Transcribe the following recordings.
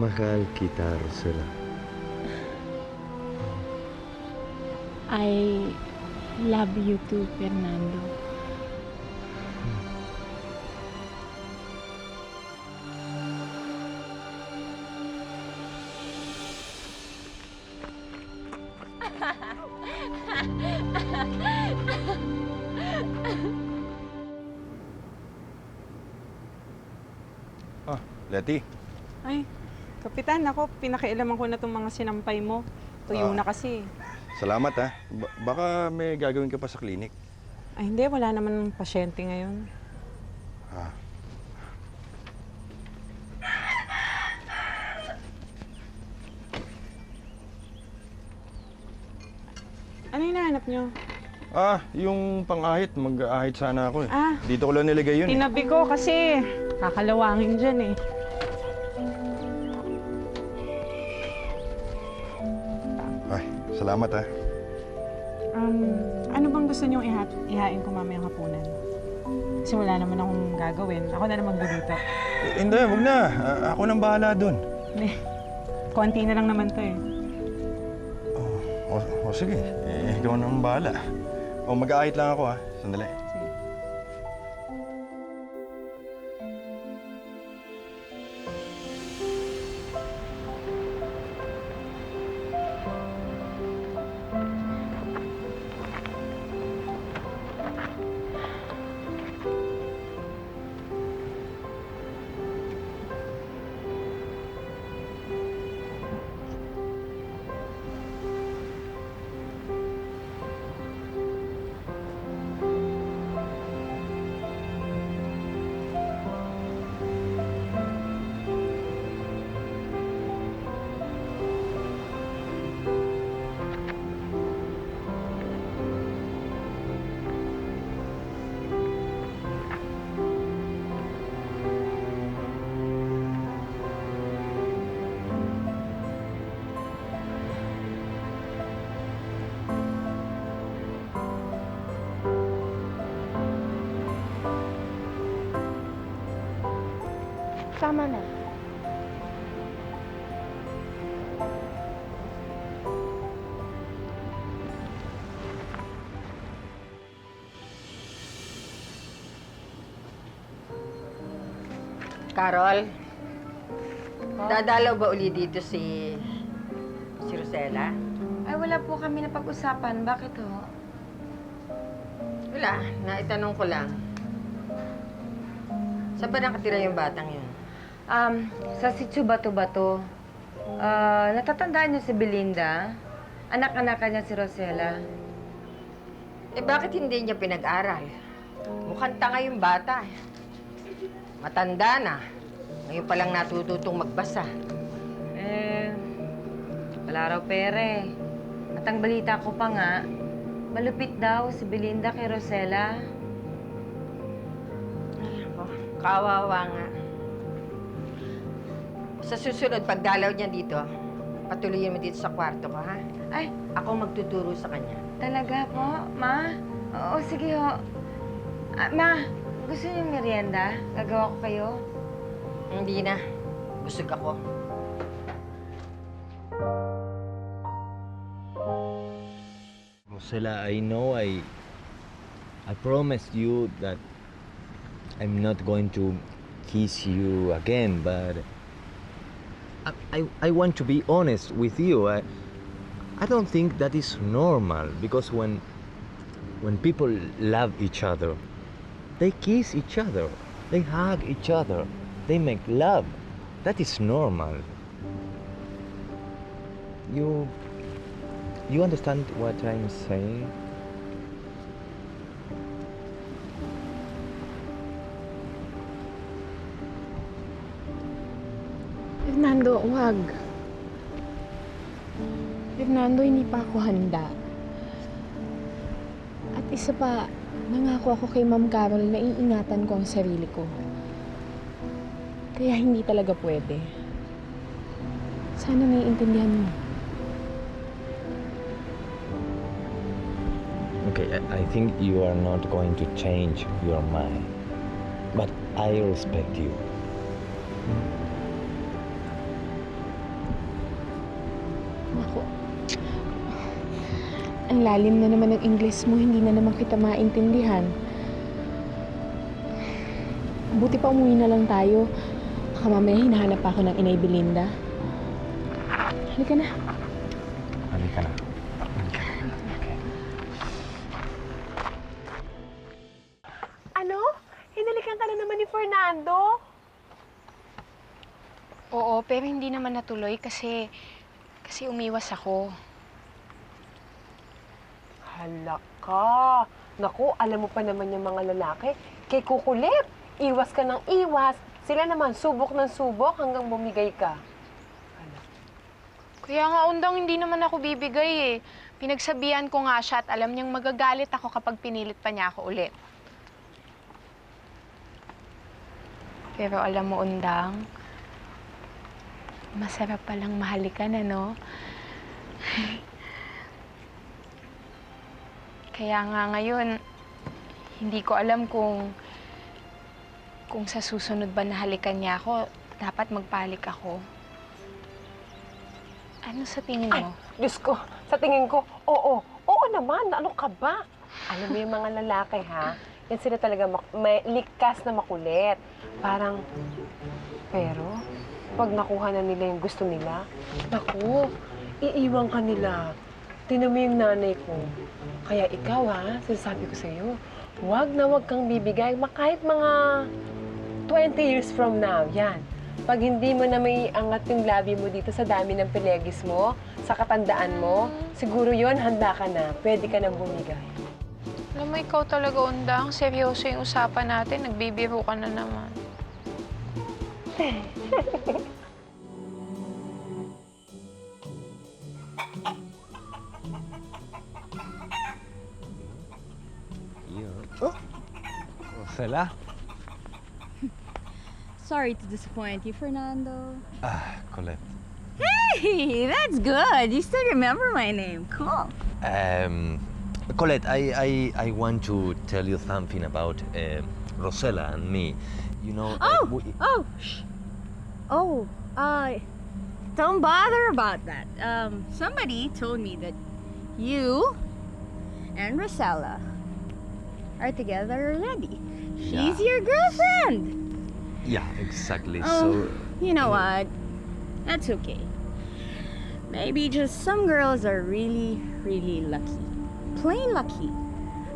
mahal kita, Rosella. I love you too, Fernando. Ah, Letty. Ay, Kapitan, ako, pinakialaman ko na itong mga sinampay mo. Tuyo na kasi. Salamat ha. Baka may gagawin ka pa sa klinik. Ay, hindi. Wala naman pasyente ngayon. Ah. Ano yung nahanap nyo? Yung pang-ahit. Mag-ahit sana ako eh. Ah. Dito ko lang nilagay yun eh. Tinabi ko kasi kakalawangin dyan eh. Ay, salamat ha. Ano bang gusto nyong ihain ko mamayang hapunan? Kasi wala naman akong gagawin. Ako na naman magluluto. Hindi, wag na. Ako nang bahala dun. Hindi. Konti na lang naman to eh. O sige. Ikaw nang bahala. Mag-aahit lang ako ha. Sandali. Sige. Tama na. Carol, dadalaw ba uli dito si Rosella? Ay, wala po kami na pag-usapan. Bakit ho? Wala, naitanong ko lang. Saan ba nakatira yung batang yun? Sa Sitio Bato-Bato. Natatandaan niyo si Belinda? Anak-anakan niya si Rosella. Eh bakit hindi niya pinag-aral? Mukhang tanga yung bata. Matanda na. Ngayon pa lang natututong magbasa. Wala raw pere. At ang balita ko pa nga, malupit daw si Belinda kay Rosella. Kawawa nga. Sa susunod, pagdalaw niya dito, patuloyin mo dito sa kwarto ko, ha? Ay, Ako magtuturo sa kanya. talaga po, Ma? Oo, sige ho. Ma, gusto niyo merienda? Gagawa ko kayo? Hindi na. Busog ako. Rosella, I know I promised you that I'm not going to kiss you again, but I want to be honest with you. I don't think that is normal because when people love each other, they kiss each other, they hug each other, they make love. That is normal. You understand what I'm saying? Fernando, wag. Fernando, hindi pa ako handa. At isa pa, nangako ako kay Ma'am Carol na iingatan ko ang sarili ko. Kaya hindi talaga pwede. Sana naiintindihan mo. Okay, I think you are not going to change your mind, but I respect you. Naku. Ang lalim na naman ng Ingles mo, hindi na naman kita maintindihan. Buti pa umuwi na lang tayo. Baka mamaya hinahanap pa ako ng Inay Belinda. Halika na. Halika na. Ano? Hinalikan ka na naman ni Fernando? Oo, pero hindi naman natuloy kasi umiwas ako. Hala ka. Naku, alam mo pa naman yung mga lalaki. Kay kukulit. Iwas ka ng iwas. Sila naman, subok ng subok hanggang bumigay ka. Kaya nga, Undang, hindi naman ako bibigay eh. Pinagsabihan ko nga siya at alam niyang magagalit ako kapag pinilit pa niya ako ulit. Pero alam mo, Undang, masarap palang mahalikan, ano? Kaya nga ngayon, hindi ko alam kung sa susunod ba na halikan niya ako, dapat magpalik ako. Ano sa tingin mo? Diyos ko, sa tingin ko, oo. Oo naman, ano ka ba? Alam mo yung mga lalaki, ha? Yan sila talaga may likas na makulit. Parang, pero, pag nakuha na nila yung gusto nila, naku, iiwan ka nila. Tinan mo yung nanay ko. Kaya ikaw, ha, sinasabi ko sa'yo, wag na wag kang bibigay, kahit mga 20 years from now, yan. Pag hindi mo na may angat yung labi mo dito sa dami ng pilegis mo, sa katandaan mo, siguro yon handa ka na, pwede ka nang bumigay. Alam mo, ikaw talaga, Undang. Seryoso yung usapan natin. Nagbibiro ka na naman. Oh, Rosella? Sorry to disappoint you, Fernando. Ah, Colette. Hey, that's good. You still remember my name. Cool. Colette, I want to tell you something about Rosella and me. You know... Don't bother about that. Somebody told me that you and Rosella are together already. She's your girlfriend. Yeah, exactly. Oh, So... you know what? That's okay. Maybe just some girls are really, really lucky. Plain lucky.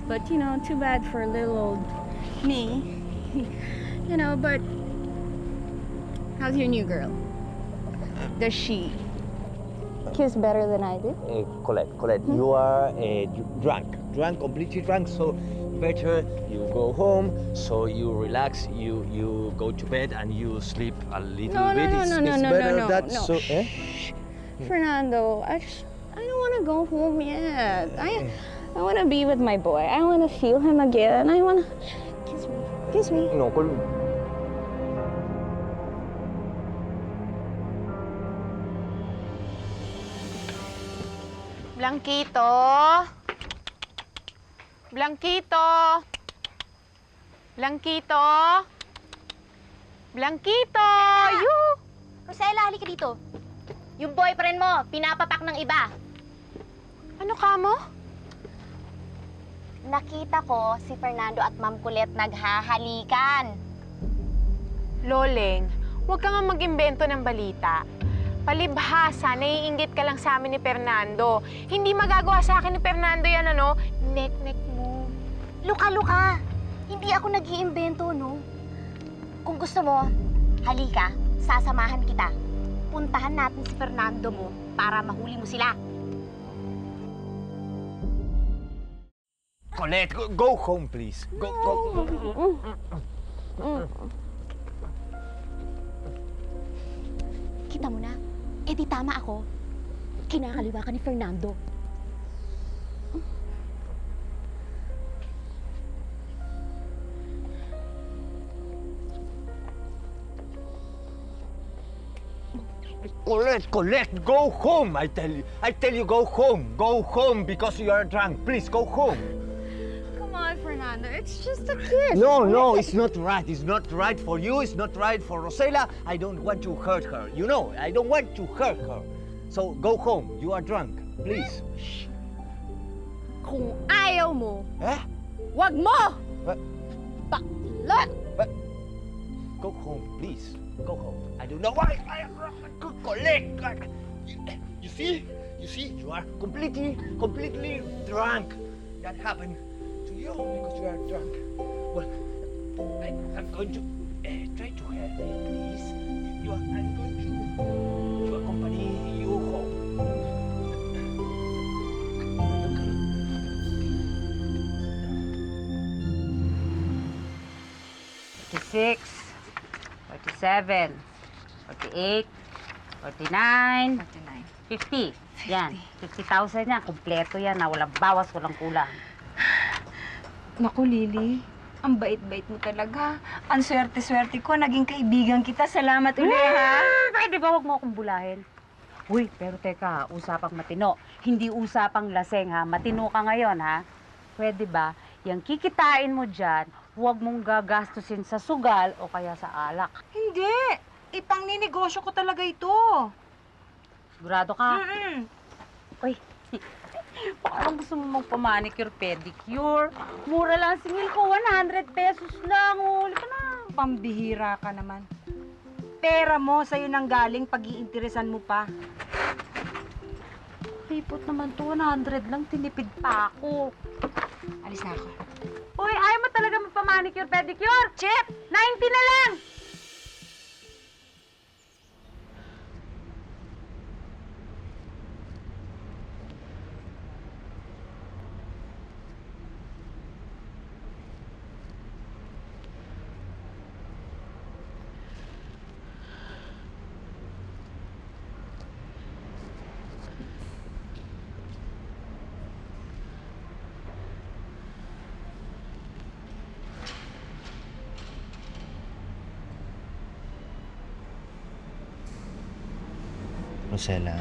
But, you know, too bad for little old me. You know, but how's your new girl? Does she kiss better than I do? Colette, you are drunk, completely drunk, so better you go home, so you relax, you go to bed and you sleep a little bit. It's better that so... Shh. Fernando, I don't want to go home yet. I want to be with my boy. I want to feel him again. I want to... Kiss me. No, Blanquito? Blanquito? Blanquito? Blanquito! Rosella, halika dito. Yung boyfriend mo, pinapapak ng iba. Ano ka mo? Nakita ko si Fernando at Ma'am Colette naghahalikan. Loleng, huwag ka nga mag-imbento ng balita. Palibhasa, naiinggit ka lang sa amin ni Fernando. Hindi magagawa sa akin ni Fernando yan, ano? Nek-nek mo. Luka-luka. Hindi ako nag-iimbento, no? Kung gusto mo, halika, sasamahan kita. Puntahan natin si Fernando mo para mahuli mo sila. Colette, go home, please. Go. Kita mo na, eh di tama ako. Kinakaliwa ka ni Fernando. Colette, go home, I tell you, go home. Go home because you are drunk. Please, go home. Come on, Fernando. It's just a kiss. No, it's not right. It's not right for you. It's not right for Rosella. I don't want to hurt her. You know, I don't want to hurt her. So go home. You are drunk. Please. Kung ayaw mo, Eh? wag mo! What? Bakla! Go home, please. Go home. I don't know why I could collect. You see? You see? You are completely drunk. That happened to you because you are drunk. Well, I'm going to try to help you, please. I'm going to accompany you home. Okay. 47, 48, 49, 50. Yan, 50,000 yan. Kompleto yan na walang bawas, walang kulang. Naku, Lily. Ang bait-bait mo talaga. Ang swerte-swerte ko. Naging kaibigan kita. Salamat ulit, ha? Pwede ba wag mo akong bulahin? Uy, pero teka, usapang matino. Hindi usapang laseng, ha? Matino ka ngayon, ha? Pwede ba, yung kikitain mo dyan, huwag mong gagastusin sa sugal o kaya sa alak. Hindi. Ipang ninegosyo ko talaga ito. Sigurado ka? Mm-mm. Uy, parang gusto mo magpa-manicure, pedicure. Mura lang singil ko, 100 pesos lang. Huli ka na. Pambihira ka naman. Pera mo, sa'yo nang galing, pag-iinteresan mo pa. Pipot naman to, 100 lang, tinipid pa ako. Alis na ako. Uy, ayaw mo talaga magpa-manicure, pedicure? Chip, 90 na lang! Rosella.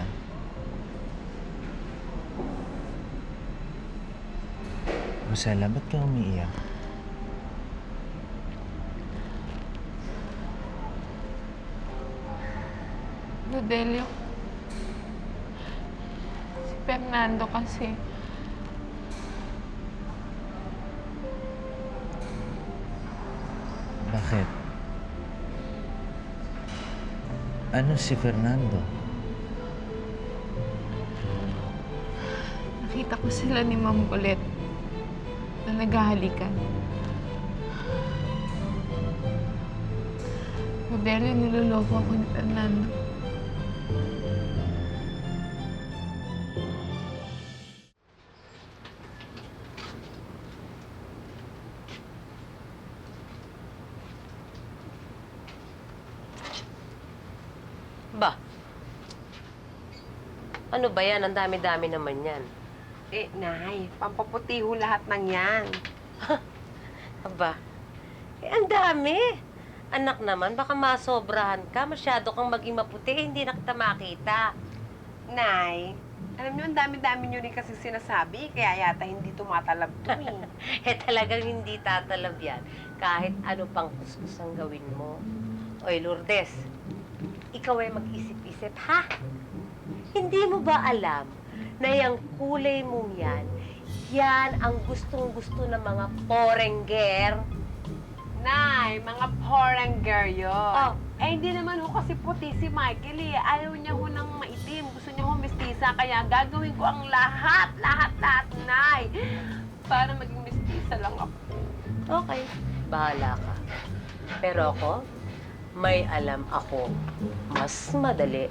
Rosella, ba't ka umiiyak? Rodelio. Si Fernando kasi. Bakit? Ano si Fernando? Nakita ko sila ni Ma'am Colette na naghahalikan. Rodelio, niloloko ako ni Fernando. Ba? Ano ba yan? Ang dami-dami naman yan. Eh, Nay, pampaputi ho lahat ng yan. Aba, ang dami. Anak naman, baka masobrahan ka. Masyado kang maging maputi, hindi na kita makita. Nay, alam niyo, ang dami-dami niyo rin kasi sinasabi, kaya yata hindi tumatalab to eh. Talagang hindi tatalab yan. Kahit ano pang kuskus ang gawin mo. Oy, Lourdes, ikaw ay mag-isip-isip, ha? Hindi mo ba alam na yung kulay mong yan ang gustong-gusto ng mga porengger? Nay, mga porangger yun. Oh. Eh, hindi naman ho kasi puti si Michael eh. Ayaw niya ho ng maitim. Gusto niya ho mestiza. Kaya gagawin ko ang lahat, Nay. Para maging mestiza lang ako. Okay, bahala ka. Pero ako, may alam ako. Mas madali.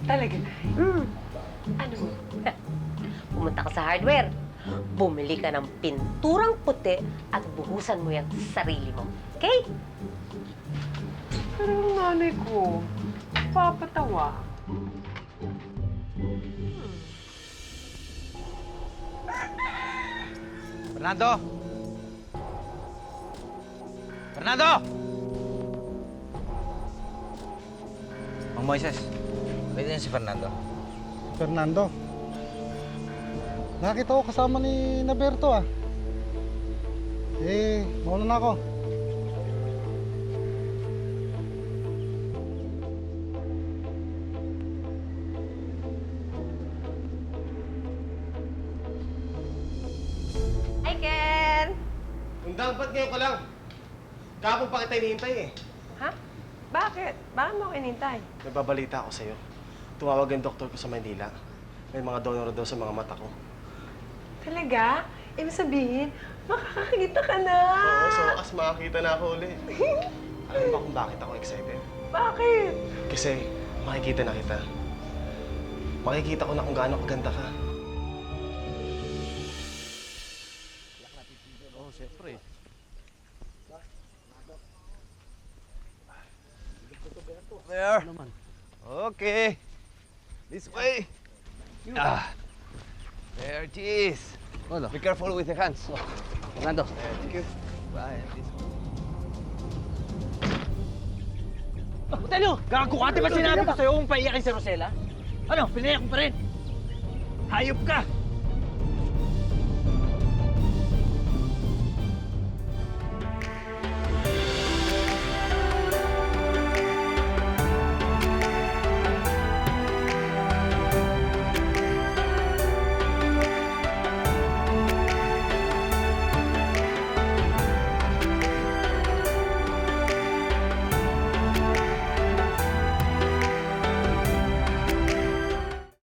Talaga, Nay? Ano? Pumunta ka sa hardware. Bumili ka ng pinturang puti at buhusan mo yan sa sarili mo. Okay? Pero yung nanay ko, papatawa. Fernando! Fernando! Mang Moises, pwede na si Fernando. Fernando? Nakita ko kasama ni Naberto ah. Eh, mauna na ako. Indang, ba't ngayon ka lang? Kapag pa kita hinihintay eh. Ha? Bakit? Bakit mo ako inintay? May babalita ako sa'yo. Tumawag ang doktor ko sa Maynila. May mga donor daw sa mga mata ko. Talaga? Ibig sabihin, makakakita ka na! Oo, so as makakita na ako ulit. Alam mo ba kung bakit ako excited? Bakit? Kasi makikita na kita. Makikita ko na kung gaano kaganda ka. Oo, siyempre. There. Okay. This way. Ah. There it is. Be careful with the hands. Fernando. Thank you. Bye. This way. Butelyo! Gago ka! Di ba sinabi ko sa'yo kung paiyakin si Rosela? Ano? Pinayak mo pa rin? Hayop ka!